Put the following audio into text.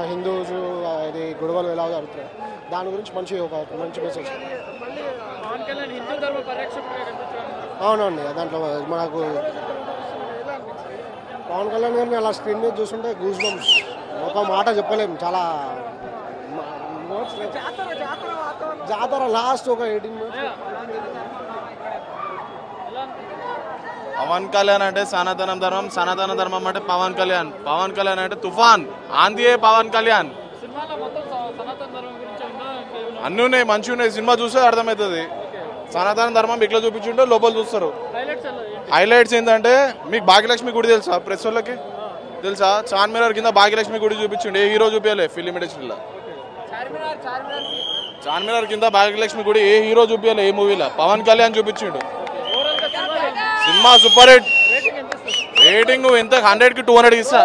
Hindus అది గొడవలు ఎలా జరుగుతున్నాయి దాని గురించి మంచి మెసేజ్. అవునండి, దాంట్లో మనకు పవన్ కళ్యాణ్ గారిని అలా స్క్రీన్ మీద చూస్తుంటే గూస్ బంప్స్, ఒక మాట చెప్పలేము. చాలా జాతర లాస్ట్ ఒక 18 minutes. పవన్ కళ్యాణ్ అంటే సనాతన ధర్మం, సనాతన ధర్మం అంటే పవన్ కళ్యాణ్, పవన్ కళ్యాణ్ అంటే తుఫాన్, ఆంధ్యే పవన్ కళ్యాణ్. అన్నీ ఉన్నాయి, మంచిగా ఉన్నాయి. సినిమా చూస్తే అర్థమవుతుంది. సనాతన ధర్మం ఇట్లా చూపించుంటే లోపల చూస్తారు. హైలైట్స్ ఏంటంటే, మీకు భాగ్యలక్ష్మి గుడి తెలుసా? ప్రెస్ వాళ్ళకి తెలుసా? చార్మినార్ కింద భాగ్యలక్ష్మి గుడి చూపించండి. ఏ హీరో చూపించలే ఫిలిం ఇండస్ట్రీలో. చార్మినార్ కింద భాగ్యలక్ష్మి గుడి ఏ హీరో చూపించలే ఏ మూవీలో. పవన్ కళ్యాణ్ చూపించిండు. Cinema super hit. రేటింగ్ ఎంత? 100కి 200 ఇస్తా.